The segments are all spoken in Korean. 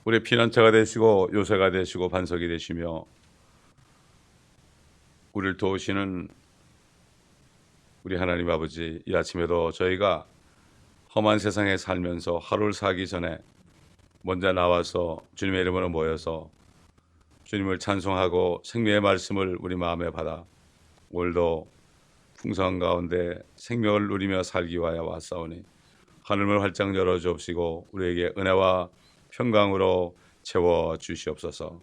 우리 피난처가 되시고 요새가 되시고 반석이 되시며 우리를 도우시는 우리 하나님 아버지, 이 아침에도 저희가 험한 세상에 살면서 하루를 살기 전에 먼저 나와서 주님의 이름으로 모여서 주님을 찬송하고 생명의 말씀을 우리 마음에 받아 오늘도 풍성한 가운데 생명을 누리며 살기 위하여 왔사오니 하늘을 활짝 열어 주옵시고 우리에게 은혜와 평강으로 채워 주시옵소서.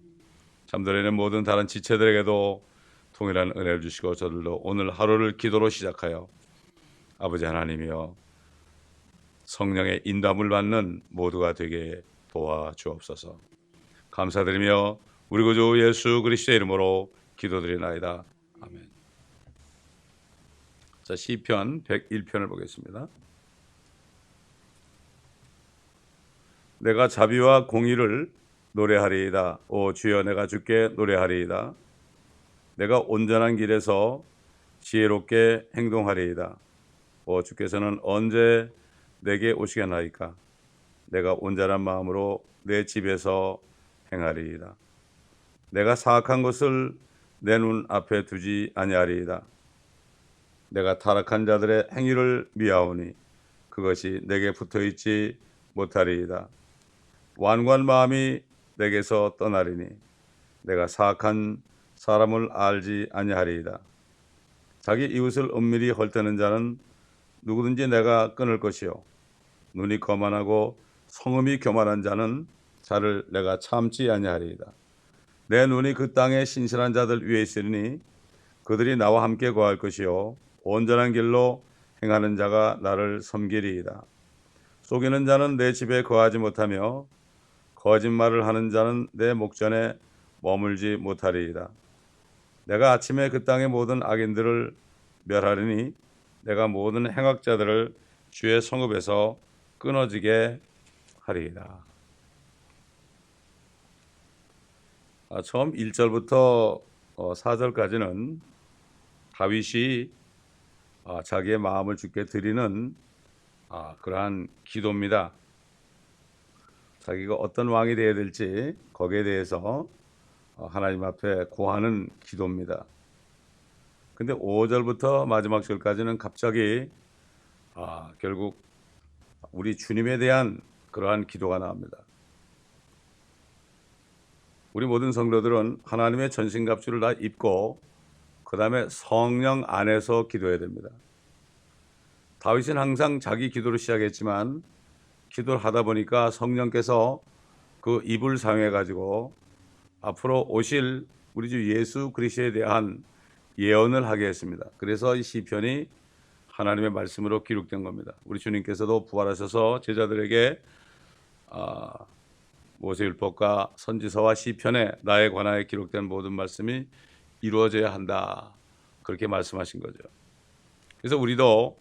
잠들어있는 모든 다른 지체들에게도 동일한 은혜를 주시고 저들도 오늘 하루를 기도로 시작하여 아버지 하나님이여 성령의 인도함을 받는 모두가 되게 도와주옵소서. 감사드리며 우리 구주 예수 그리스도의 이름으로 기도드리나이다. 아멘. 자, 시편 101편을 보겠습니다. 내가 자비와 공의를 노래하리이다. 오 주여, 내가 주께 노래하리이다. 내가 온전한 길에서 지혜롭게 행동하리이다. 오 주께서는 언제 내게 오시겠나이까? 내가 온전한 마음으로 내 집에서 행하리이다. 내가 사악한 것을 내 눈 앞에 두지 아니하리이다. 내가 타락한 자들의 행위를 미하오니 그것이 내게 붙어있지 못하리이다. 완고한 마음이 내게서 떠나리니 내가 사악한 사람을 알지 아니하리이다. 자기 이웃을 은밀히 헐뜯는 자는 누구든지 내가 끊을 것이요 눈이 거만하고 성음이 교만한 자는 자를 내가 참지 아니하리이다. 내 눈이 그 땅의 신실한 자들 위에 있으니 그들이 나와 함께 거할 것이요 온전한 길로 행하는 자가 나를 섬기리이다. 속이는 자는 내 집에 거하지 못하며 거짓말을 하는 자는 내 목전에 머물지 못하리이다. 내가 아침에 그 땅의 모든 악인들을 멸하리니 내가 모든 행악자들을 주의 성읍에서 끊어지게 하리이다. 처음 1절부터 4절까지는 다윗이 자기의 마음을 주께 드리는 그러한 기도입니다. 자기가 어떤 왕이 되어야 될지 거기에 대해서 하나님 앞에 고하는 기도입니다. 근데 5절부터 마지막 절까지는 갑자기 결국 우리 주님에 대한 그러한 기도가 나옵니다. 우리 모든 성도들은 하나님의 전신갑주를 다 입고 그 다음에 성령 안에서 기도해야 됩니다. 다윗은 항상 자기 기도를 시작했지만 기도를 하다 보니까 성령께서 그 입을 사용해 가지고 앞으로 오실 우리 주 예수 그리스도에 대한 예언을 하게 했습니다. 그래서 이 시편이 하나님의 말씀으로 기록된 겁니다. 우리 주님께서도 부활하셔서 제자들에게 모세율법과 선지서와 시편에 나에 관하여 기록된 모든 말씀이 이루어져야 한다, 그렇게 말씀하신 거죠. 그래서 우리도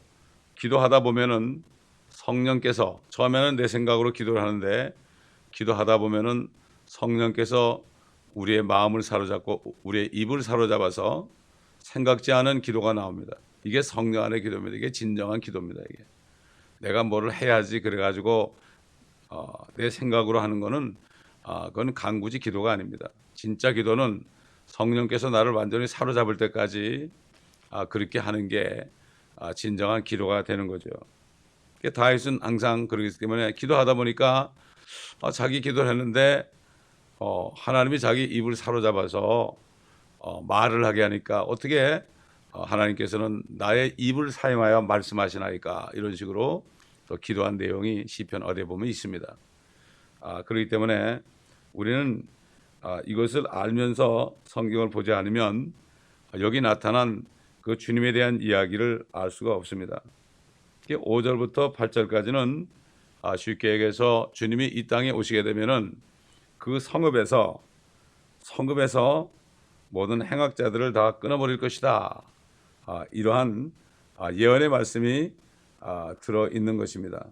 기도하다 보면은 성령께서, 처음에는 내 생각으로 기도를 하는데 기도하다 보면은 성령께서 우리의 마음을 사로잡고 우리의 입을 사로잡아서 생각지 않은 기도가 나옵니다. 이게 성령 안의 기도입니다. 이게 진정한 기도입니다. 이게 내가 뭐를 해야지 그래가지고 내 생각으로 하는 거는 그건 간구지 기도가 아닙니다. 진짜 기도는 성령께서 나를 완전히 사로잡을 때까지 그렇게 하는 게 진정한 기도가 되는 거죠. 다윗은 항상 그러기 때문에 기도하다 보니까 자기 기도를 했는데 하나님이 자기 입을 사로잡아서 말을 하게 하니까 어떻게 하나님께서는 나의 입을 사용하여 말씀하시나이까, 이런 식으로 또 기도한 내용이 시편 어디에 보면 있습니다. 그렇기 때문에 우리는 이것을 알면서 성경을 보지 않으면 여기 나타난 그 주님에 대한 이야기를 알 수가 없습니다. 5절부터 8절까지는 쉽게 얘기해서 주님이 이 땅에 오시게 되면은 그 성읍에서 모든 행악자들을 다 끊어버릴 것이다. 이러한 예언의 말씀이 들어 있는 것입니다.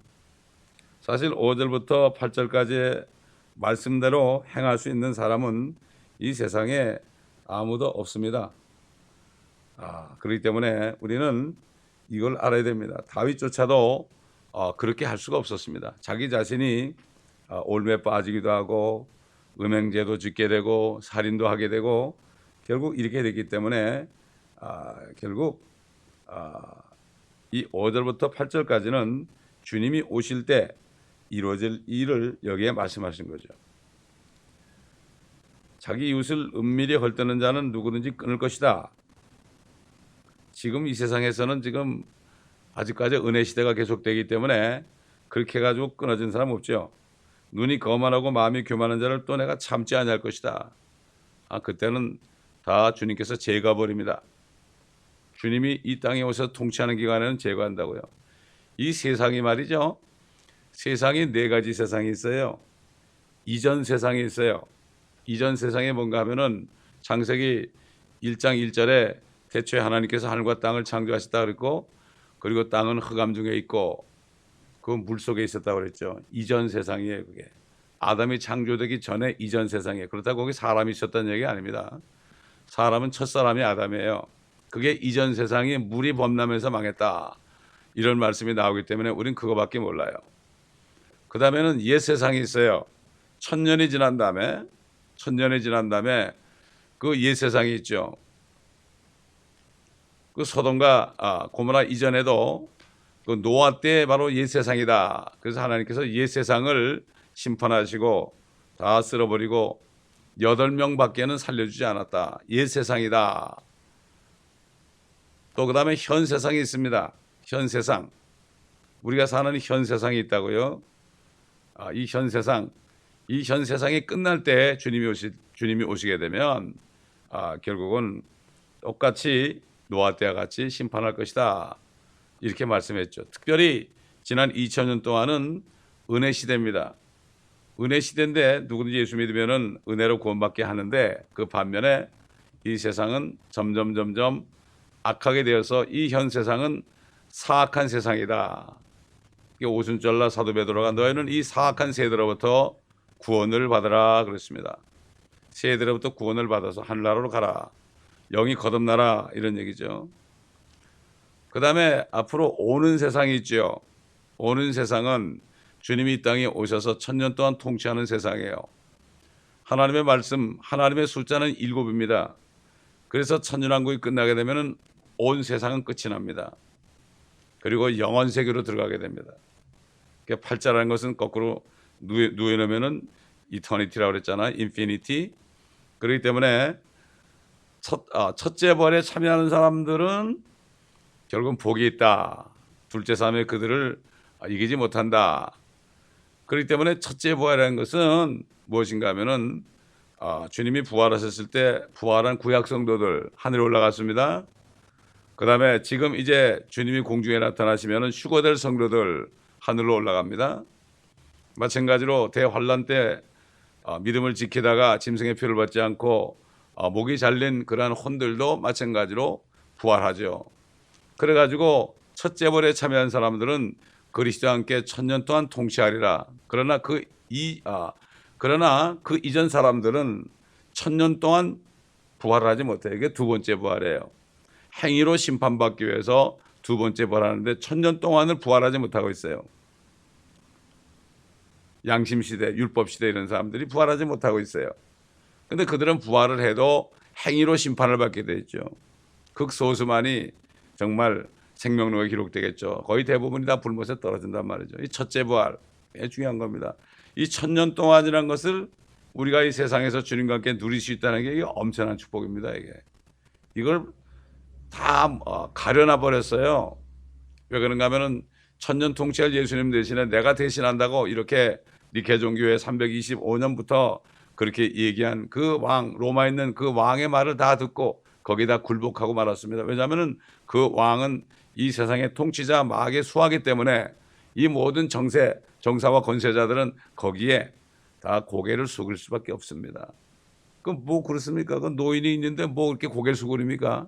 사실 5절부터 8절까지의 말씀대로 행할 수 있는 사람은 이 세상에 아무도 없습니다. 그렇기 때문에 우리는 이걸 알아야 됩니다. 다윗조차도 그렇게 할 수가 없었습니다. 자기 자신이 올매에 빠지기도 하고 음행죄도 짓게 되고 살인도 하게 되고 결국 이렇게 됐기 때문에 결국 이 5절부터 8절까지는 주님이 오실 때 이루어질 일을 여기에 말씀하신 거죠. 자기 이웃을 은밀히 헐뜯는 자는 누구든지 끊을 것이다. 지금 이 세상에서는 지금 아직까지 은혜 시대가 계속되기 때문에 그렇게 해가지고 끊어진 사람 없죠. 눈이 거만하고 마음이 교만한 자를 또 내가 참지 아니할 것이다. 그때는 다 주님께서 제거해 버립니다. 주님이 이 땅에 오셔서 통치하는 기간에는 제거한다고요. 이 세상이 말이죠. 세상이 네 가지 세상이 있어요. 이전 세상이 있어요. 이전 세상에 뭔가 하면은 창세기 1장 1절에 태초에 하나님께서 하늘과 땅을 창조하셨다 그랬고, 그리고 땅은 흑암 중에 있고 그 물 속에 있었다고 그랬죠. 이전 세상이에요. 그게 아담이 창조되기 전에 이전 세상이에요. 그렇다고 거기 사람이 있었다는 얘기 아닙니다. 사람은 첫사람이 아담이에요. 그게 이전 세상이 물이 범람해서 망했다, 이런 말씀이 나오기 때문에 우린 그거밖에 몰라요. 그 다음에는 옛 세상이 있어요. 천년이 지난 다음에 그 옛 세상이 있죠. 그 소돔과 고모라 이전에도 그 노아 때 바로 옛 세상이다. 그래서 하나님께서 옛 세상을 심판하시고 다 쓸어버리고 8명밖에는 살려주지 않았다. 옛 세상이다. 또 그 다음에 현 세상이 있습니다. 현 세상, 우리가 사는 현 세상이 있다고요. 이 현 세상이 끝날 때 주님이 오시게 되면 결국은 똑같이 노아 때와 같이 심판할 것이다, 이렇게 말씀했죠. 특별히 지난 2000년 동안은 은혜 시대입니다. 은혜 시대인데 누구든지 예수 믿으면은 은혜로 구원받게 하는데, 그 반면에 이 세상은 점점 악하게 되어서 이 현 세상은 사악한 세상이다. 오순절날 사도 베드로가 너희는 이 사악한 세대로부터 구원을 받으라 그랬습니다. 세대로부터 구원을 받아서 하늘나라로 가라, 영이 거듭나라, 이런 얘기죠. 그 다음에 앞으로 오는 세상이 있죠. 오는 세상은 주님이 이 땅에 오셔서 1000년 동안 통치하는 세상이에요. 하나님의 말씀, 하나님의 숫자는 7입니다. 그래서 천년왕국이 끝나게 되면 온 세상은 끝이 납니다. 그리고 영원 세계로 들어가게 됩니다. 팔자라는 것은 거꾸로 누워놓으면 이터니티라고 그랬잖아요. 인피니티. 그렇기 때문에 첫째 부활에 참여하는 사람들은 결국은 복이 있다. 둘째 삶에 그들을 이기지 못한다. 그렇기 때문에 첫째 부활이라는 것은 무엇인가 하면은 주님이 부활하셨을 때 부활한 구약 성도들 하늘에 올라갔습니다. 그 다음에 지금 이제 주님이 공중에 나타나시면은 휴거될 성도들 하늘로 올라갑니다. 마찬가지로 대환란 때 믿음을 지키다가 짐승의 표를 받지 않고 목이 잘린 그러한 혼들도 마찬가지로 부활하죠. 그래가지고 첫째 부활에 참여한 사람들은 그리스도와 함께 1000년 동안 통치하리라. 그러나 그 이전 사람들은 1000년 동안 부활하지 못해요. 이게 두 번째 부활이에요. 행위로 심판받기 위해서 두 번째 부활하는데 1000년 동안을 부활하지 못하고 있어요. 양심시대, 율법시대 이런 사람들이 부활하지 못하고 있어요. 근데 그들은 부활을 해도 행위로 심판을 받게 되죠. 극소수만이 정말 생명록에 기록되겠죠. 거의 대부분이 다 불못에 떨어진단 말이죠. 이 첫째 부활, 중요한 겁니다. 이 1000년 동안이라는 것을 우리가 이 세상에서 주님과 함께 누릴 수 있다는 게 이게 엄청난 축복입니다. 이걸 다 가려놔 버렸어요. 왜 그런가 하면은 1000년 통치할 예수님 대신에 내가 대신한다고 이렇게 니케종교회 325년부터 그렇게 얘기한 그 왕, 로마에 있는 그 왕의 말을 다 듣고 거기다 굴복하고 말았습니다. 왜냐하면 그 왕은 이 세상의 통치자 마귀의 수하기 때문에 이 모든 정사와 권세자들은 거기에 다 고개를 숙일 수밖에 없습니다. 그럼 뭐 그렇습니까? 그 노인이 있는데 뭐 그렇게 고개를 숙입니까?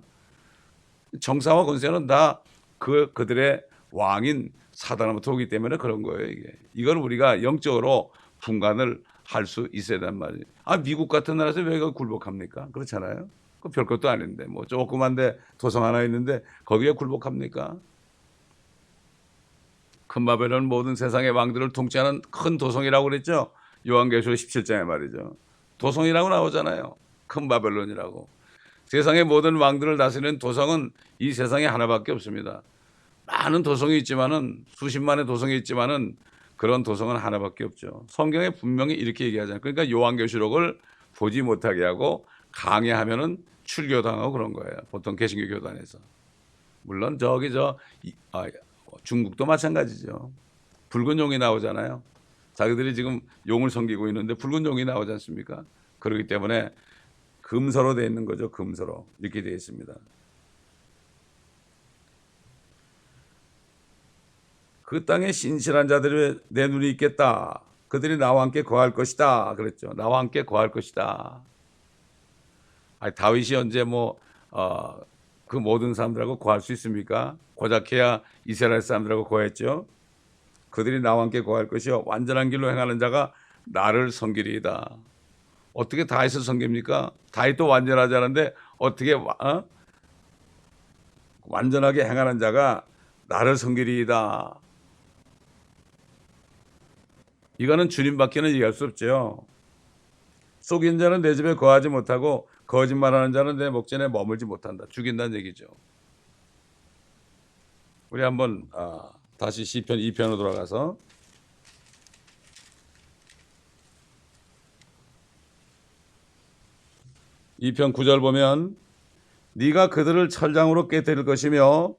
정사와 권세는 다 그들의 왕인 사단으로부터 오기 때문에 그런 거예요. 이걸 우리가 영적으로 분간을 할 수 있어야 된단 말이에요. 미국 같은 나라에서 왜 굴복합니까? 그렇잖아요. 그 별것도 아닌데 뭐 조그만데 도성 하나 있는데 거기에 굴복합니까? 큰 바벨론 모든 세상의 왕들을 통치하는 큰 도성이라고 그랬죠. 요한계시록 17장에 말이죠. 도성이라고 나오잖아요. 큰 바벨론이라고. 세상의 모든 왕들을 다스리는 도성은 이 세상에 하나밖에 없습니다. 많은 도성이 있지만은 수십만의 도성이 있지만은 그런 도성은 하나밖에 없죠. 성경에 분명히 이렇게 얘기하잖아요. 그러니까 요한계시록을 보지 못하게 하고 강해하면은 출교당하고 그런 거예요. 보통 개신교 교단에서. 물론 중국도 마찬가지죠. 붉은 용이 나오잖아요. 자기들이 지금 용을 섬기고 있는데 붉은 용이 나오지 않습니까? 그렇기 때문에 금서로 되어 있는 거죠. 금서로 이렇게 되어 있습니다. 그 땅에 신실한 자들이 내 눈이 있겠다. 그들이 나와 함께 거할 것이다. 그랬죠. 나와 함께 거할 것이다. 다윗이 언제 그 모든 사람들하고 거할 수 있습니까? 고작해야 이스라엘 사람들하고 거했죠. 그들이 나와 함께 거할 것이요 완전한 길로 행하는 자가 나를 섬기리이다. 어떻게 다윗을 섬깁니까? 다윗도 완전하지 않은데 어떻게 완전하게 행하는 자가 나를 섬기리이다. 이거는 주님밖에는 얘기할 수 없죠. 속인 자는 내 집에 거하지 못하고 거짓말하는 자는 내 목전에 머물지 못한다. 죽인다는 얘기죠. 우리 한번 다시 시편 2편으로 돌아가서 이 편 9절 보면 네가 그들을 철장으로 깨뜨릴 것이며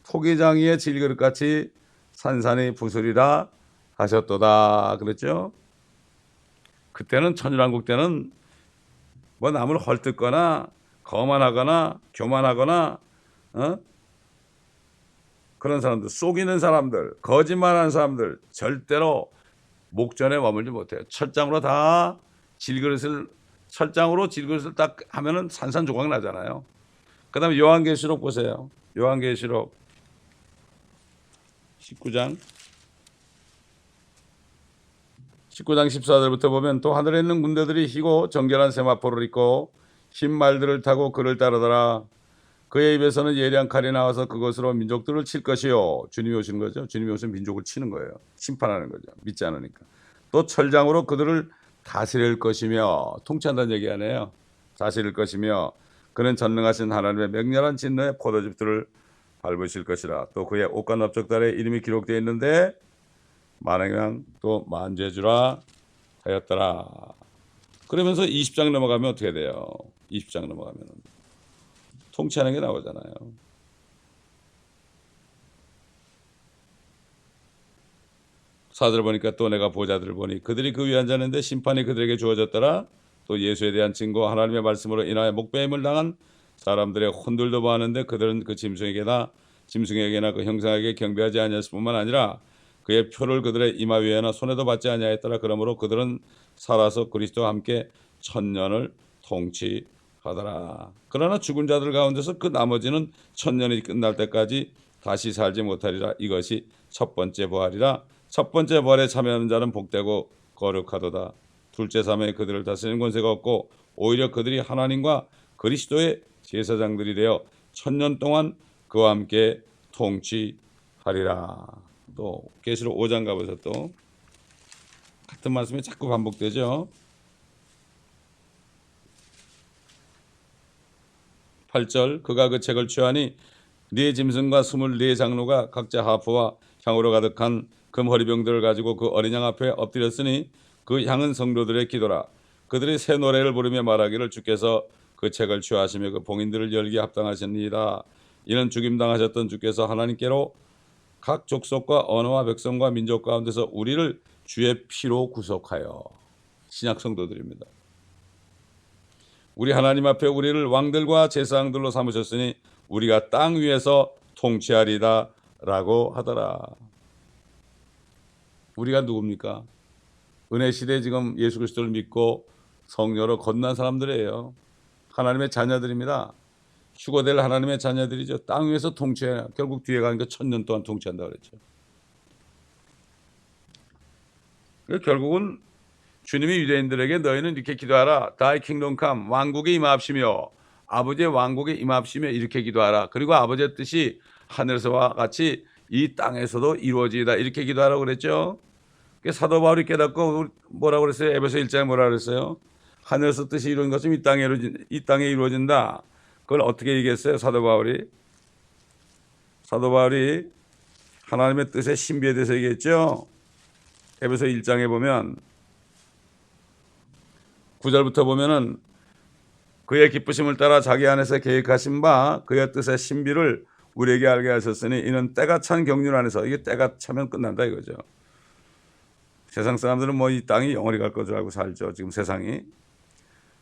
토기장이의 질그릇같이 산산이 부수리라 하셨도다. 그랬죠. 그때는 천일왕국 때는 남을 헐뜯거나 거만하거나 교만하거나 그런 사람들, 속이는 사람들, 거짓말하는 사람들 절대로 목전에 머물지 못해요. 철장으로 질그릇을 딱 하면은 산산조각 나잖아요. 그다음에 요한계시록 보세요. 요한계시록 19장 14절부터 보면 또 하늘에 있는 군대들이 희고 정결한 세마포를 입고 흰 말들을 타고 그를 따르더라. 그의 입에서는 예리한 칼이 나와서 그것으로 민족들을 칠 것이요. 주님이 오신 거죠. 주님이 오신 민족을 치는 거예요. 심판하는 거죠. 믿지 않으니까. 또 철장으로 그들을 다스릴 것이며, 통치한다는 얘기 아니에요. 다스릴 것이며 그는 전능하신 하나님의 맹렬한 진노의 포도즙들을 밟으실 것이라. 또 그의 옷과 넓적달에 이름이 기록되어 있는데 만왕왕 또 만죄주라 하였더라. 그러면서 20장 넘어가면 어떻게 돼요? 20장 넘어가면 통치하는 게 나오잖아요. 사절 보니까 또 내가 보좌들을 보니 그들이 그 위에 앉았는데 심판이 그들에게 주어졌더라. 또 예수에 대한 증거 하나님의 말씀으로 인하여 목배임을 당한 사람들의 혼들도 보았는데 그들은 그 짐승에게나 그 형상에게 경배하지 아니했을 뿐만 아니라 그의 표를 그들의 이마 위에나 손에도 받지 아니하였더라. 그러므로 그들은 살아서 그리스도와 함께 1000년을 통치하더라. 그러나 죽은 자들 가운데서 그 나머지는 1000년이 끝날 때까지 다시 살지 못하리라. 이것이 첫 번째 부활이라. 첫 번째 부활에 참여하는 자는 복되고 거룩하도다. 둘째 사명에 그들을 다스리는 권세가 없고 오히려 그들이 하나님과 그리스도의 제사장들이 되어 1000년 동안 그와 함께 통치하리라. 또 계시록 5장 가보셔서 또 같은 말씀이 자꾸 반복되죠. 8절 그가 그 책을 취하니 네 짐승과 24 장로가 각자 하프와 향으로 가득한 금 허리병들을 가지고 그 어린 양 앞에 엎드렸으니 그 향은 성도들의 기도라. 그들이 새 노래를 부르며 말하기를 주께서 그 책을 취하시며 그 봉인들을 열기에 합당하시니라. 이는 죽임당하셨던 주께서 하나님께로 각 족속과 언어와 백성과 민족 가운데서 우리를 주의 피로 구속하여. 신약 성도들입니다. 우리 하나님 앞에 우리를 왕들과 제사장들로 삼으셨으니 우리가 땅 위에서 통치하리다 라고 하더라. 우리가 누굽니까? 은혜 시대에 지금 예수 그리스도를 믿고 성령으로 거듭난 사람들이에요. 하나님의 자녀들입니다. 휴거될 하나님의 자녀들이죠. 땅 위에서 통치해. 결국 뒤에 가는 거 1000년 동안 통치한다고 그랬죠. 결국은 주님이 유대인들에게 너희는 이렇게 기도하라. Thy kingdom come. 왕국에 임하옵시며 아버지의 왕국에 임하옵시며 이렇게 기도하라. 그리고 아버지의 뜻이 하늘에서와 같이 이 땅에서도 이루어지이다 이렇게 기도하라고 그랬죠. 사도 바울이 깨닫고 뭐라고 그랬어요? 에베소 1장에 뭐라고 그랬어요? 하늘에서 뜻이 이루어진 것은 이 땅에 이루어진다. 그걸 어떻게 얘기했어요? 사도 바울이 하나님의 뜻의 신비에 대해서 얘기했죠. 에베소 1장에 보면 9절부터 보면은 그의 기쁘심을 따라 자기 안에서 계획하신 바 그의 뜻의 신비를 우리에게 알게 하셨으니 이는 때가 찬 경륜 안에서, 이게 때가 차면 끝난다 이거죠. 세상 사람들은 뭐 이 땅이 영원히 갈 것 줄 알고 살죠. 지금 세상이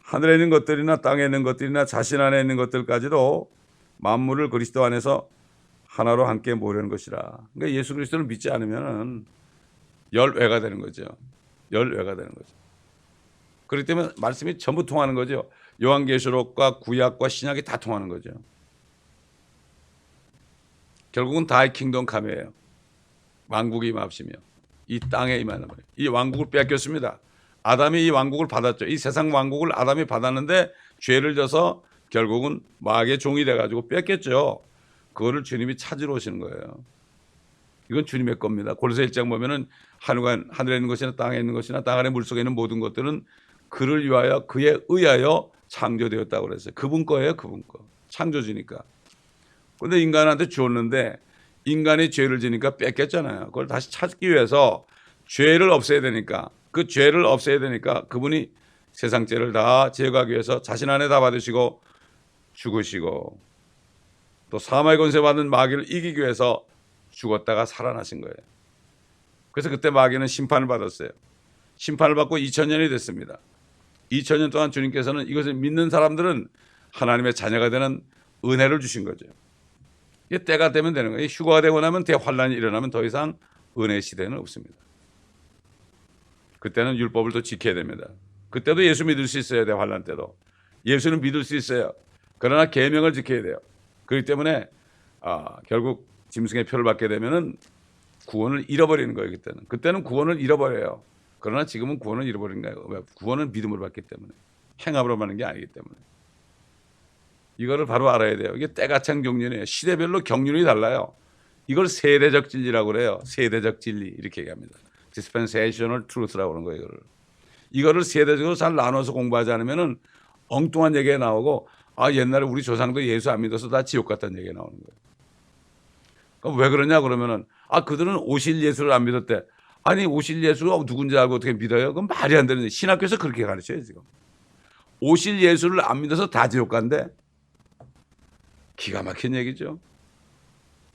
하늘에 있는 것들이나 땅에 있는 것들이나 자신 안에 있는 것들까지도 만물을 그리스도 안에서 하나로 함께 모으려는 것이라. 그러니까 예수 그리스도를 믿지 않으면은 열외가 되는 거죠. 열외가 되는 거죠. 그렇기 때문에 말씀이 전부 통하는 거죠. 요한계시록과 구약과 신약이 다 통하는 거죠. 결국은 다의 킹덤 카메예요. 왕국이 임합시며 이 땅에 임하는 거예요. 이 왕국을 뺏겼습니다. 아담이 이 왕국을 받았죠. 이 세상 왕국을 아담이 받았는데 죄를 져서 결국은 마귀의 종이 돼가지고 뺏겼죠. 그거를 주님이 찾으러 오시는 거예요. 이건 주님의 겁니다. 골로새 1장 보면은 하늘에 있는 것이나 땅에 있는 것이나 땅 아래 물속에 있는 모든 것들은 그를 위하여 그에 의하여 창조되었다고 그랬어요. 그분 거예요. 그분 거. 창조주니까. 그런데 인간한테 줬는데 인간이 죄를 지니까 뺏겼잖아요. 그걸 다시 찾기 위해서 죄를 없애야 되니까, 그 죄를 없애야 되니까 그분이 세상 죄를 다 제거하기 위해서 자신 안에 다 받으시고 죽으시고 또 사망의 권세 받은 마귀를 이기기 위해서 죽었다가 살아나신 거예요. 그래서 그때 마귀는 심판을 받았어요. 심판을 받고 2000년이 됐습니다. 2000년 동안 주님께서는 이것을 믿는 사람들은 하나님의 자녀가 되는 은혜를 주신 거죠. 이게 때가 되면 되는 거예요. 휴거가 되고 나면 대환란이 일어나면 더 이상 은혜 시대는 없습니다. 그때는 율법을 또 지켜야 됩니다. 그때도 예수 믿을 수 있어요. 대환란 때도. 예수는 믿을 수 있어요. 그러나 계명을 지켜야 돼요. 그렇기 때문에 결국 짐승의 표를 받게 되면은 구원을 잃어버리는 거예요. 그때는 구원을 잃어버려요. 그러나 지금은 구원을 잃어버리는 거예요. 왜? 구원은 믿음으로 받기 때문에, 행함으로 받는 게 아니기 때문에. 이거를 바로 알아야 돼요. 이게 때가 찬 경륜이에요. 시대별로 경륜이 달라요. 이걸 세대적 진리라고 그래요. 세대적 진리 이렇게 얘기합니다. dispensational truth라고 하는 거예요. 이거를 세대적으로 잘 나눠서 공부하지 않으면은 엉뚱한 얘기가 나오고, 옛날에 우리 조상도 예수 안 믿어서 다 지옥 갔다는 얘기가 나오는 거예요. 그럼 왜 그러냐 그러면은 그들은 오실 예수를 안 믿었대. 아니 오실 예수가 누군지 알고 어떻게 믿어요? 그건 말이 안 되는, 신학교에서 그렇게 가르쳐요 지금. 오실 예수를 안 믿어서 다 지옥 간대. 기가 막힌 얘기죠.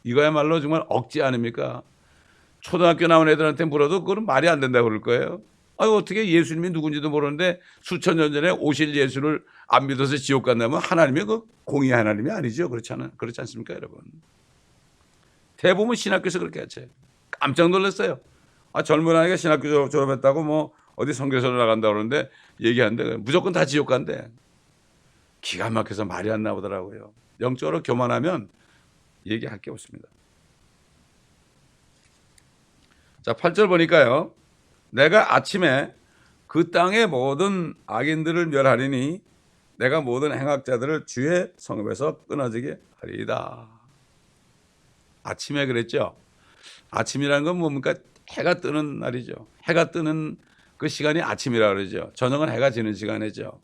이거야말로 정말 억지 아닙니까? 초등학교 나온 애들한테 물어도 그건 말이 안 된다고 그럴 거예요. 어떻게 예수님이 누군지도 모르는데 수천 년 전에 오실 예수를 안 믿어서 지옥 간다면 하나님이 그 공의 하나님이 아니죠. 그렇지 않습니까 여러분? 대부분 신학교에서 그렇게 하죠. 깜짝 놀랐어요. 젊은 아이가 신학교 졸업했다고 뭐 어디 선교사로 나간다고 그러는데 얘기하는데 무조건 다 지옥 간대. 기가 막혀서 말이 안 나오더라고요. 영적으로 교만하면 얘기할 게 없습니다. 자, 8절 보니까요. 내가 아침에 그 땅의 모든 악인들을 멸하리니 내가 모든 행악자들을 주의 성읍에서 끊어지게 하리이다. 아침에 그랬죠. 아침이라는 건 뭡니까? 해가 뜨는 날이죠. 해가 뜨는 그 시간이 아침이라고 그러죠. 저녁은 해가 지는 시간이죠.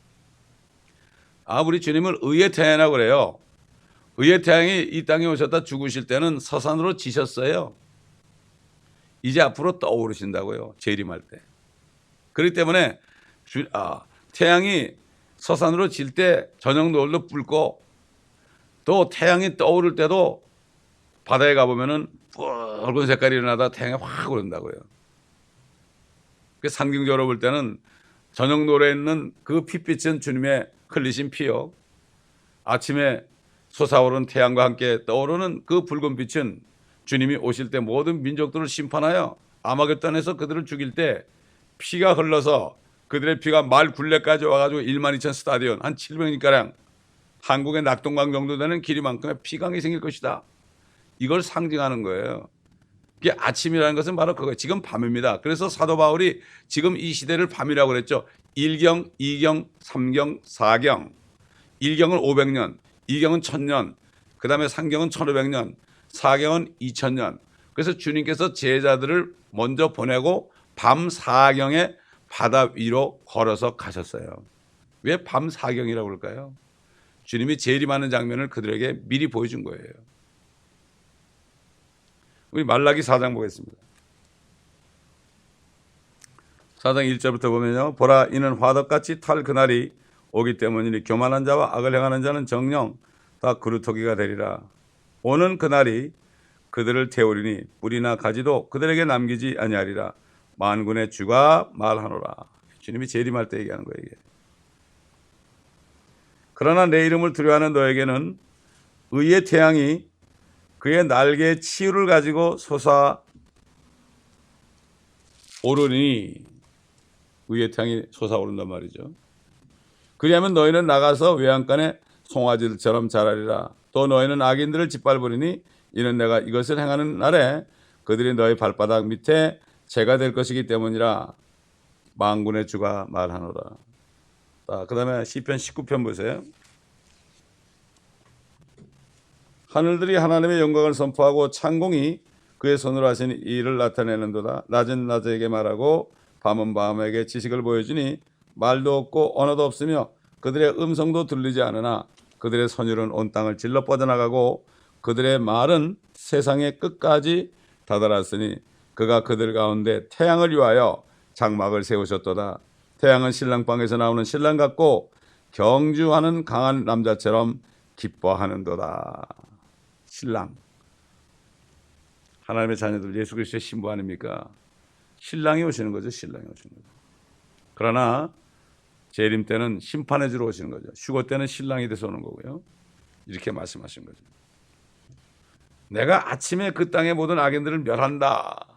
우리 주님을 의의 태양이라고 그래요. 의의 태양이 이 땅에 오셨다 죽으실 때는 서산으로 지셨어요. 이제 앞으로 떠오르신다고요. 재림할 때. 그렇기 때문에 태양이 서산으로 질 때 저녁 노을도 붉고 또 태양이 떠오를 때도 바다에 가보면은 붉은 색깔이 일어나다 태양이 확 오른다고요. 상징적으로 볼 때는 저녁 노을에 있는 그 핏빛은 주님의 흘리신 피요. 아침에 솟아오른 태양과 함께 떠오르는 그 붉은 빛은 주님이 오실 때 모든 민족들을 심판하여 아마겟돈에서 그들을 죽일 때 피가 흘러서 그들의 피가 말 굴레까지 와가지고 12,000 스타디온 한 700리가량 한국의 낙동강 정도 되는 길이만큼의 피강이 생길 것이다. 이걸 상징하는 거예요. 이게 아침이라는 것은 바로 그거예요. 지금 밤입니다. 그래서 사도 바울이 지금 이 시대를 밤이라고 그랬죠. 1경, 2경, 3경, 4경. 1경은 500년, 2경은 1000년, 그 다음에 3경은 1500년, 4경은 2000년. 그래서 주님께서 제자들을 먼저 보내고 밤 사경에 바다 위로 걸어서 가셨어요. 왜 밤 사경이라고 그럴까요? 주님이 재림하는 장면을 그들에게 미리 보여준 거예요. 우리 말라기 4장 보겠습니다. 4장 1절부터 보면요. 보라, 이는 화덕같이 탈 그날이 오기 때문이니 교만한 자와 악을 행하는 자는 정녕 다 그루터기가 되리라. 오는 그날이 그들을 태우리니 뿌리나 가지도 그들에게 남기지 아니하리라. 만군의 주가 말하노라. 주님이 재림할 때 얘기하는 거예요. 이게. 그러나 내 이름을 두려워하는 너에게는 의의 태양이 그의 날개의 치유를 가지고 솟아오르니, 의의 태양이 솟아오른단 말이죠. 그리하면 너희는 나가서 외양간에 송아지들처럼 자라리라. 또 너희는 악인들을 짓밟으리니 이는 내가 이것을 행하는 날에 그들이 너희 발바닥 밑에 재가 될 것이기 때문이라. 만군의 주가 말하노라. 그 다음에 시편 19편 보세요. 하늘들이 하나님의 영광을 선포하고 창공이 그의 손으로 하신 일을 나타내는도다. 낮은 낮에게 말하고 밤은 밤에게 지식을 보여주니 말도 없고 언어도 없으며 그들의 음성도 들리지 않으나 그들의 선율은 온 땅을 질러 뻗어나가고 그들의 말은 세상의 끝까지 다다랐으니 그가 그들 가운데 태양을 위하여 장막을 세우셨도다. 태양은 신랑방에서 나오는 신랑 같고 경주하는 강한 남자처럼 기뻐하는도다. 신랑, 하나님의 자녀들 예수 그리스도의 신부 아닙니까? 신랑이 오시는 거죠. 신랑이 오시는 거죠. 그러나 재림 때는 심판해 주러 오시는 거죠. 휴거 때는 신랑이 돼서 오는 거고요. 이렇게 말씀하신 거죠. 내가 아침에 그 땅의 모든 악인들을 멸한다.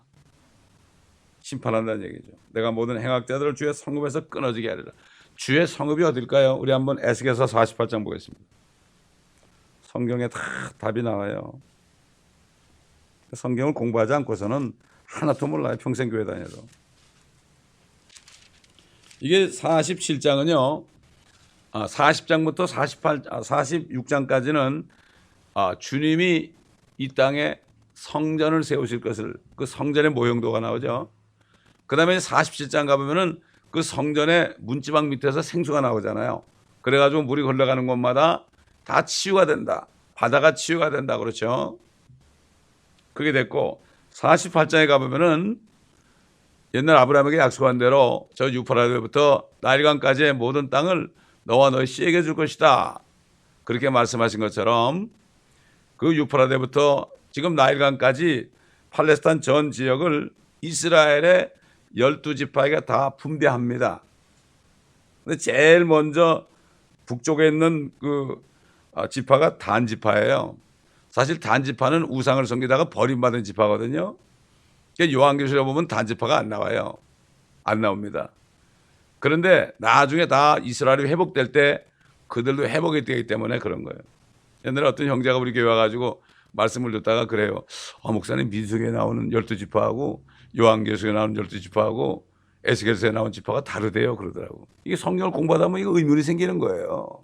심판한다는 얘기죠. 내가 모든 행악자들을 주의 성읍에서 끊어지게 하리라. 주의 성읍이 어딜까요? 우리 한번 에스겔서 48장 보겠습니다. 성경에 다 답이 나와요. 성경을 공부하지 않고서는 하나도 몰라요. 평생 교회 다녀도. 이게 47장은요. 40장부터 46장까지는 주님이 이 땅에 성전을 세우실 것을, 그 성전의 모형도가 나오죠. 그 다음에 47장 가보면은 그 성전의 문지방 밑에서 생수가 나오잖아요. 그래가지고 물이 흘러가는 곳마다 다 치유가 된다. 바다가 치유가 된다. 그렇죠. 그게 됐고 48장에 가보면은 옛날 아브라함에게 약속한 대로 저 유프라데부터 나일강까지의 모든 땅을 너와 너희 씨에게 줄 것이다. 그렇게 말씀하신 것처럼 그 유프라데부터 지금 나일강까지 팔레스타인 전 지역을 이스라엘의 12지파에게 다 분배합니다. 근데 제일 먼저 북쪽에 있는 그 지파가 단 지파예요. 사실 단 지파는 우상을 섬기다가 버림받은 지파거든요. 요한계시록에 보면 단 지파가 안 나와요. 안 나옵니다. 그런데 나중에 다 이스라엘이 회복될 때 그들도 회복이 되기 때문에 그런 거예요. 옛날에 어떤 형제가 우리 교회 와가지고 말씀을 듣다가 그래요. 목사님 민수기에 나오는 12지파하고 요한계시록에 나오는 12지파하고 에스겔서에 나온 지파가 다르대요. 그러더라고. 이게 성경을 공부하다 보면 이거 의문이 생기는 거예요.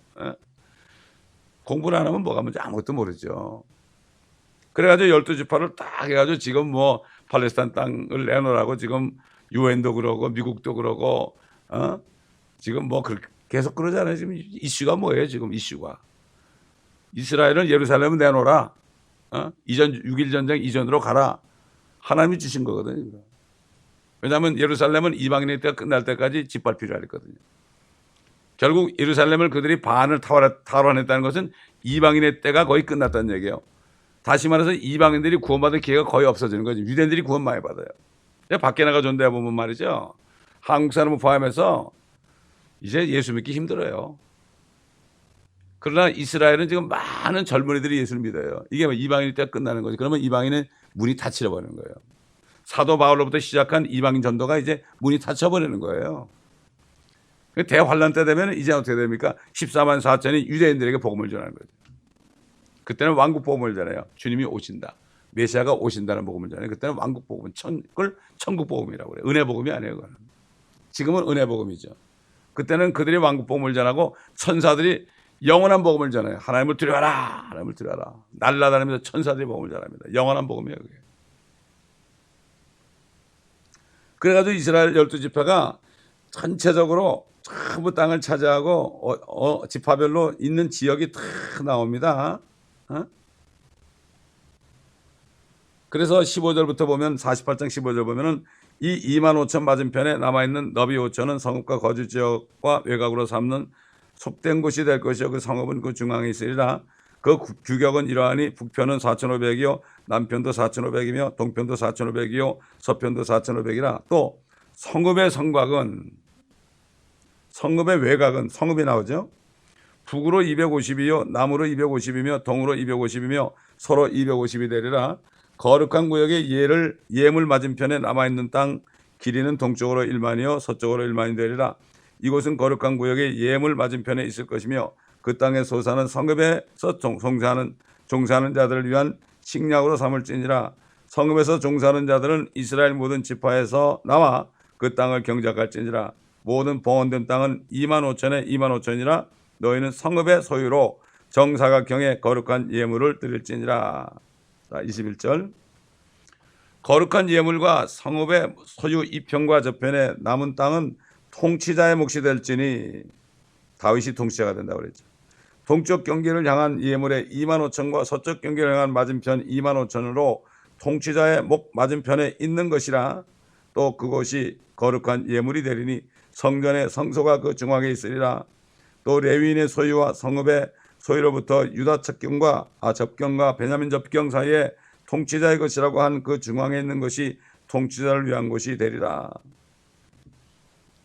공부를 안 하면 뭐가 뭔지 아무것도 모르죠. 그래가지고 12지파를 딱 해가지고 지금 뭐 팔레스타인 땅을 내놓으라고 지금 유엔도 그러고 미국도 그러고 지금 뭐 계속 그러잖아요. 지금 이슈가 뭐예요? 지금 이슈가 이스라엘은 예루살렘을 내놓으라. 이전 6.1 전쟁 이전으로 가라. 하나님이 주신 거거든요. 왜냐하면 예루살렘은 이방인의 때가 끝날 때까지 짓밟히려 했거든요. 결국 예루살렘을 그들이 반을 탈환했다는 것은 이방인의 때가 거의 끝났다는 얘기예요. 다시 말해서 이방인들이 구원받을 기회가 거의 없어지는 거죠. 유대인들이 구원 많이 받아요. 밖에 나가 전도해 보면 말이죠. 한국 사람을 포함해서 이제 예수 믿기 힘들어요. 그러나 이스라엘은 지금 많은 젊은이들이 예수를 믿어요. 이게 이방인의 때가 끝나는 거죠. 그러면 이방인의 문이 닫혀버리는 거예요. 사도 바울로부터 시작한 이방인 전도가 이제 문이 닫혀버리는 거예요. 대환란 때 되면 이제 어떻게 됩니까? 14만 4천이 유대인들에게 복음을 전하는 거죠. 그때는 왕국 복음을 전해요. 주님이 오신다. 메시아가 오신다는 복음을 전해요. 그때는 왕국 복음은 그걸 천국 복음이라고 그래요. 은혜 복음이 아니에요. 그건. 지금은 은혜 복음이죠. 그때는 그들이 왕국 복음을 전하고 천사들이 영원한 복음을 전해요. 하나님을 두려워하라. 하나님을 두려워하라. 날라다니면서 천사들이 복음을 전합니다. 영원한 복음이에요. 그게. 그래가지고 이스라엘 12지파가 전체적으로 전부 땅을 차지하고 지파별로 있는 지역이 다 나옵니다. 그래서 15절부터 보면 48장 15절 보면은 이 2만 5천 맞은편에 남아있는 너비 5천은 성읍과 거주 지역과 외곽으로 삼는 속된 곳이 될 것이요 그 성읍은 그 중앙에 있으리라. 그 규격은 이러하니 북편은 4,500이요 남편도 4,500이며 동편도 4,500이요 서편도 4,500이라. 또 성읍의 외곽은 성읍이 나오죠. 북으로 250이요 남으로 250이며 동으로 250이며 서로 250이 되리라. 거룩한 구역의 예물 맞은편에 남아있는 땅 길이는 동쪽으로 1만이요 서쪽으로 1만이 되리라. 이곳은 거룩한 구역의 예물 맞은편에 있을 것이며 그 땅의 소산은 성읍에서 종사하는 자들을 위한 식량으로 삼을지니라. 성읍에서 종사하는 자들은 이스라엘 모든 지파에서 나와 그 땅을 경작할지니라. 모든 봉헌된 땅은 2만 5천에 2만 5천이라. 너희는 성읍의 소유로 정사각형의 거룩한 예물을 드릴지니라. 자, 21절. 거룩한 예물과 성읍의 소유 이편과 저편에 남은 땅은 통치자의 몫이 될지니. 다윗이 통치자가 된다고 그랬죠. 동쪽 경계를 향한 예물의 2만 5천과 서쪽 경계를 향한 맞은편 2만 5천으로 통치자의 목 맞은편에 있는 것이라. 또 그것이 거룩한 예물이 되리니 성전의 성소가 그 중앙에 있으리라. 또 레위인의 소유와 성읍의 소유로부터 유다 접경과 베냐민 접경 사이에 통치자의 것이라고 한 그 중앙에 있는 것이 통치자를 위한 곳이 되리라.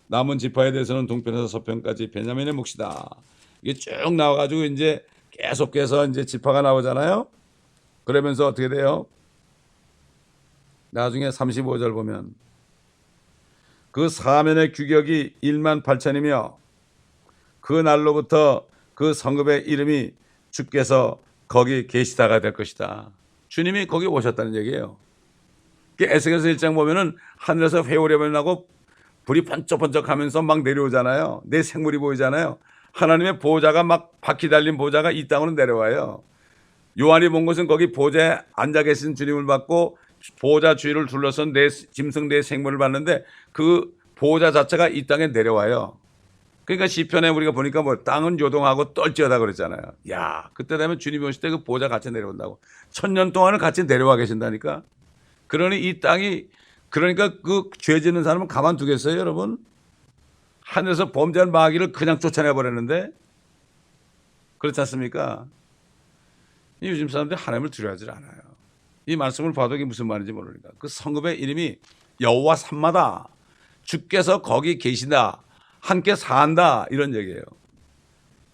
남은 지파에 대해서는 동편에서 서편까지 베냐민의 몫이다. 이게 쭉 나와가지고 이제 계속해서 이제 지파가 나오잖아요. 그러면서 어떻게 돼요? 나중에 35절 보면 그 사면의 규격이 1만 8천이며 그 날로부터 그 성읍의 이름이 주께서 거기 계시다가 될 것이다. 주님이 거기 오셨다는 얘기예요. 에스겔서 1장 보면은 하늘에서 회오리가 나고 불이 번쩍번쩍하면서 막 내려오잖아요. 내 생물이 보이잖아요. 하나님의 보호자가 막 바퀴 달린 보호자가 이 땅으로 내려와요. 요한이 본 것은 거기 보호자에 앉아 계신 주님을 받고 보호자 주위를 둘러선 내 짐승 내 생물을 봤는데 그 보호자 자체가 이 땅에 내려와요. 그러니까 시편에 우리가 보니까 뭐 땅은 요동하고 떨지어다 그랬잖아요. 야, 그때 되면 주님이 오실 때 그 보호자 같이 내려온다고. 1000년 동안을 같이 내려와 계신다니까. 그러니 이 땅이 그러니까 그 죄 짓는 사람은 가만두겠어요, 여러분? 하늘에서 범죄한 마귀를 그냥 쫓아내 버렸는데 그렇지 않습니까? 요즘 사람들이 하나님을 두려워하지 않아요. 이 말씀을 봐도 이게 무슨 말인지 모르니까. 그 성읍의 이름이 여호와 삼마다. 주께서 거기 계신다. 함께 산다. 이런 얘기예요.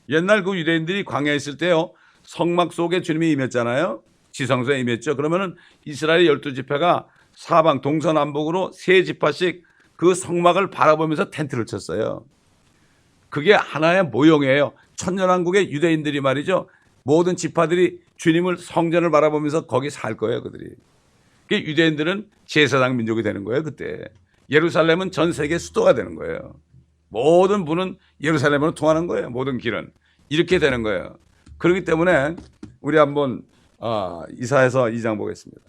옛날 그 유대인들이 광야에 있을 때요. 성막 속에 주님이 임했잖아요. 지성소에 임했죠. 그러면은 이스라엘 12지파가 사방 동서남북으로 3지파씩 그 성막을 바라보면서 텐트를 쳤어요. 그게 하나의 모형이에요. 천년왕국의 유대인들이 말이죠. 모든 지파들이 주님을 성전을 바라보면서 거기 살 거예요. 그들이. 유대인들은 제사장 민족이 되는 거예요. 그때. 예루살렘은 전 세계 수도가 되는 거예요. 모든 분은 예루살렘으로 통하는 거예요. 모든 길은. 이렇게 되는 거예요. 그렇기 때문에 우리 한번 이사야서 2장 보겠습니다.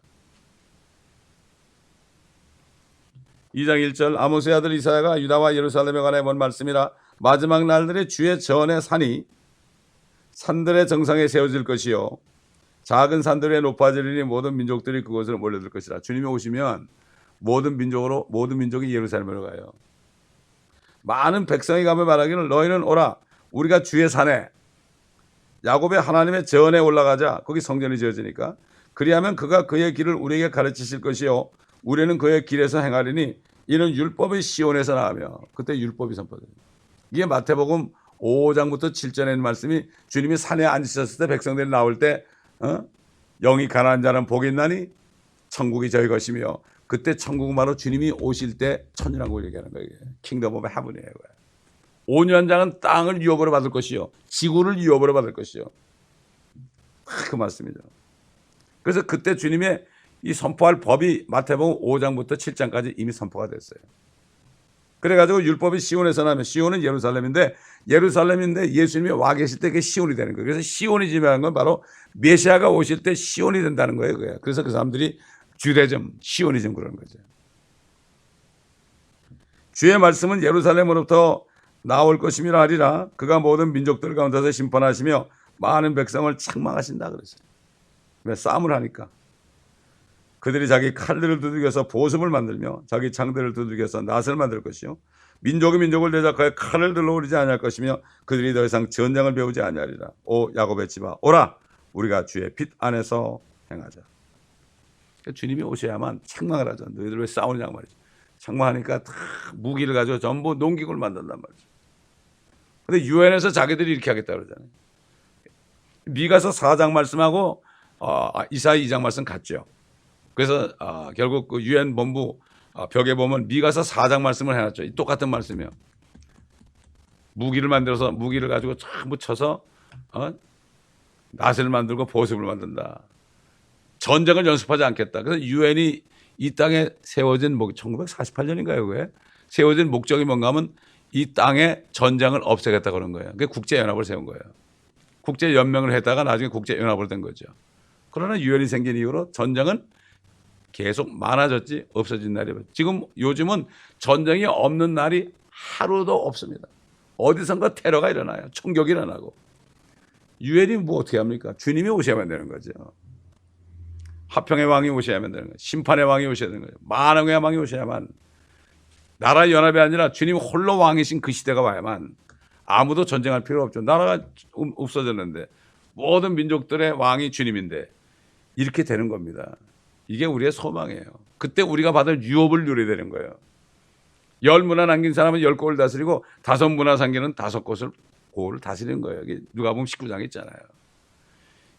2장 1절 아모스의 아들 이사야가 유다와 예루살렘에 관해 본 말씀이라. 마지막 날들의 주의 전의 산이 산들의 정상에 세워질 것이요 작은 산들에 높아지리니 모든 민족들이 그곳을 몰려들 것이라. 주님이 오시면 모든 민족이 예루살렘으로 가요. 많은 백성이 가며 말하기를 너희는 오라 우리가 주의 산에 야곱의 하나님의 전에 올라가자. 거기 성전이 지어지니까. 그리하면 그가 그의 길을 우리에게 가르치실 것이요 우리는 그의 길에서 행하리니 이는 율법의 시온에서 나오며. 그때 율법이 선포됩니다. 이게 마태복음 5장부터 7절에 있는 말씀이 주님이 산에 앉으셨을 때 백성들이 나올 때 영이 가난한 자는 복이 있나니 천국이 저희 것이며. 그때 천국은 바로 주님이 오실 때 천년왕국을 얘기하는 거예요. 킹덤 오브 헤븐이에요. 5년장은 땅을 유업으로 받을 것이요 지구를 유업으로 받을 것이요. 그 말씀이죠. 그래서 그때 주님의 이 선포할 법이 마태복음 5장부터 7장까지 이미 선포가 됐어요. 그래가지고 율법이 시온에서 나면 시온은 예루살렘인데 예수님이 와 계실 때 그게 시온이 되는 거예요. 그래서 시온이 지배하는 건 바로 메시아가 오실 때 시온이 된다는 거예요. 그래서 그 사람들이 주대즘, 시오니즘 그러는 거죠. 주의 말씀은 예루살렘으로부터 나올 것임이라 하리라. 그가 모든 민족들 가운데서 심판하시며 많은 백성을 책망하신다 그랬어요. 왜? 싸움을 하니까. 그들이 자기 칼들을 두들겨서 보습을 만들며 자기 창들을 두들겨서 낫을 만들 것이요 민족이 민족을 대적하여 칼을 들러오르지 아니할 것이며 그들이 더 이상 전쟁을 배우지 아니하리라. 오 야곱의 집아 오라 우리가 주의 빛 안에서 행하자. 그러니까 주님이 오셔야만 책망을 하죠. 너희들 왜 싸우느냐고 말이죠. 책망하니까 다 무기를 가지고 전부 농기구를 만든단 말이죠. 근데 유엔에서 자기들이 이렇게 하겠다 그러잖아요. 미가서 4장 말씀하고 이사야 2장 말씀 같죠. 그래서 결국 그 유엔 본부 벽에 보면 미가서 4장 말씀을 해놨죠. 똑같은 말씀이요. 무기를 만들어서 무기를 가지고 전부 쳐서 낫을 만들고 보습을 만든다. 전쟁을 연습하지 않겠다. 그래서 유엔이 이 땅에 세워진 1948년인가요? 그게 세워진 목적이 뭔가 하면 이 땅에 전쟁을 없애겠다 그런 거예요. 그게 국제연합을 세운 거예요. 국제연맹을 했다가 나중에 국제연합으로 된 거죠. 그러나 유엔이 생긴 이후로 전쟁은 계속 많아졌지 없어진 날이 지금 요즘은 전쟁이 없는 날이 하루도 없습니다. 어디선가 테러가 일어나요. 총격이 일어나고. 유엔이 뭐 어떻게 합니까? 주님이 오셔야만 되는 거죠. 화평의 왕이 오셔야만 되는 거예요. 심판의 왕이 오셔야 되는 거예요. 만왕의 왕이 오셔야만. 나라 연합이 아니라 주님 홀로 왕이신 그 시대가 와야만 아무도 전쟁할 필요 없죠. 나라가 없어졌는데 모든 민족들의 왕이 주님인데 이렇게 되는 겁니다. 이게 우리의 소망이에요. 그때 우리가 받을 유업을 누려야 되는 거예요. 10문화 남긴 사람은 10곳을 다스리고 5문화 남기는 5곳을 다스리는 거예요. 이게 누가복음 19장에 있잖아요.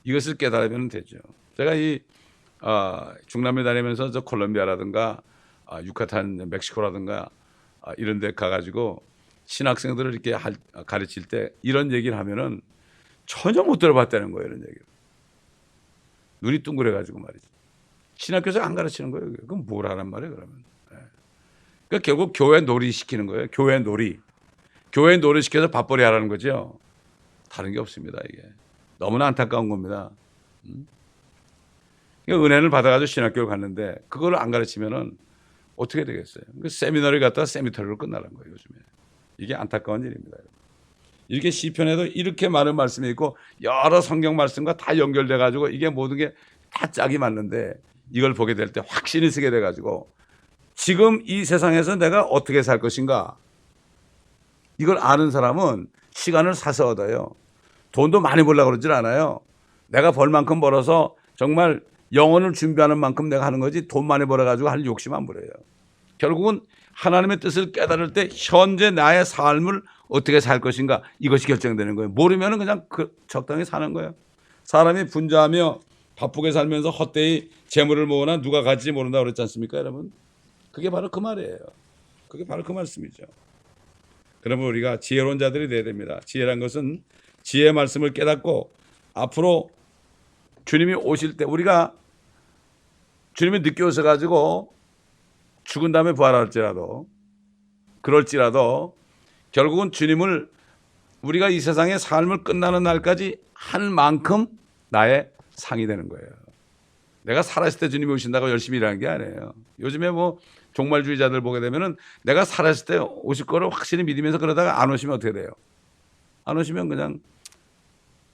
이것을 깨달으면 되죠. 제가 이 중남미 다니면서 저 콜롬비아라든가 유카탄, 멕시코라든가 이런 데 가가지고 신학생들을 이렇게 가르칠 때 이런 얘기를 하면은 전혀 못 들어봤다는 거예요. 이런 얘기를. 눈이 둥그래가지고 말이죠. 신학교에서 안 가르치는 거예요. 그럼 뭘 하란 말이에요, 그러면. 그러니까 결국 교회 놀이 시키는 거예요. 교회 놀이. 교회 놀이 시켜서 밥벌이 하라는 거죠. 다른 게 없습니다, 이게. 너무나 안타까운 겁니다. 그러니까 은혜를 받아가지고 신학교를 갔는데 그걸 안 가르치면은 어떻게 되겠어요? 세미나를 갔다가 세미터리로 끝나는 거예요, 요즘에. 이게 안타까운 일입니다. 이렇게 시편에도 이렇게 많은 말씀이 있고 여러 성경 말씀과 다 연결돼 가지고 이게 모든 게 다 짝이 맞는데 이걸 보게 될 때 확신이 쓰게 돼 가지고 지금 이 세상에서 내가 어떻게 살 것인가 이걸 아는 사람은 시간을 사서 얻어요. 돈도 많이 벌려고 그러질 않아요. 내가 벌 만큼 벌어서 정말 영혼을 준비하는 만큼 내가 하는 거지 돈 많이 벌어가지고 할 욕심 안 부려요. 결국은 하나님의 뜻을 깨달을 때 현재 나의 삶을 어떻게 살 것인가 이것이 결정되는 거예요. 모르면 그냥 적당히 사는 거예요. 사람이 분주하며 바쁘게 살면서 헛되이 재물을 모으나 누가 가질지 모른다 그랬지 않습니까, 여러분? 그게 바로 그 말이에요. 그게 바로 그 말씀이죠. 그러면 우리가 지혜로운 자들이 돼야 됩니다. 지혜란 것은 지혜의 말씀을 깨닫고 앞으로 주님이 오실 때 우리가 주님이 늦게 오셔가지고 죽은 다음에 부활할지라도 그럴지라도 결국은 주님을 우리가 이 세상의 삶을 끝나는 날까지 한 만큼 나의 상이 되는 거예요. 내가 살아있을 때 주님이 오신다고 열심히 일하는 게 아니에요. 요즘에 뭐 종말주의자들 보게 되면은 내가 살아있을 때 오실 거를 확실히 믿으면서 그러다가 안 오시면 어떻게 돼요? 안 오시면 그냥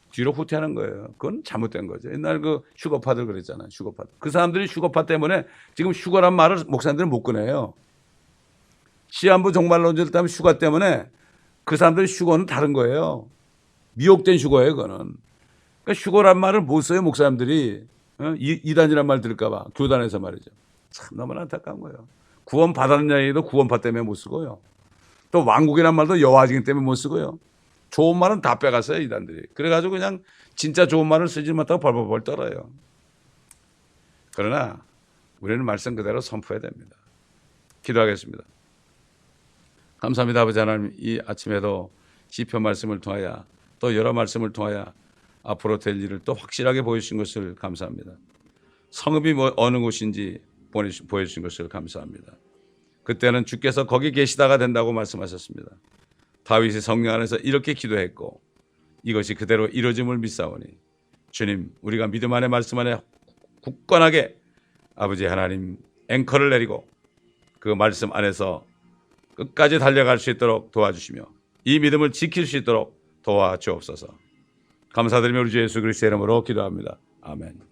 뒤로 후퇴하는 거예요. 그건 잘못된 거죠. 옛날 그 슈거파들 그랬잖아요. 슈거파. 그 사람들이 슈거파 때문에 지금 슈거란 말을 목사님들은 못 꺼내요. 시한부 종말론자들 때문에 슈거 때문에 그 사람들이 슈거는 다른 거예요. 미혹된 슈거예요. 그거는. 그러니까 슈거란 말을 못 써요. 목사님들이. 이단이란 말 들을까 봐. 교단에서 말이죠. 참 너무나 안타까운 거예요. 구원 받았는 얘기도 구원파 때문에 못 쓰고요. 또 왕국이란 말도 여호와 증인 때문에 못 쓰고요. 좋은 말은 다 빼갔어요. 이단들이. 그래가지고 그냥 진짜 좋은 말을 쓰지 못하고 벌벌벌 떨어요. 그러나 우리는 말씀 그대로 선포해야 됩니다. 기도하겠습니다. 감사합니다. 아버지 하나님, 이 아침에도 시편 말씀을 통하여 또 여러 말씀을 통하여 앞으로 될 일을 또 확실하게 보여주신 것을 감사합니다. 성읍이 어느 곳인지 보여주신 것을 감사합니다. 그때는 주께서 거기 계시다가 된다고 말씀하셨습니다. 다윗이 성령 안에서 이렇게 기도했고 이것이 그대로 이루어짐을 믿사오니 주님, 우리가 믿음 안에 말씀 안에 굳건하게 아버지 하나님 앵커를 내리고 그 말씀 안에서 끝까지 달려갈 수 있도록 도와주시며 이 믿음을 지킬 수 있도록 도와주옵소서. 감사드리며 우리 주 예수 그리스도의 이름으로 기도합니다. 아멘.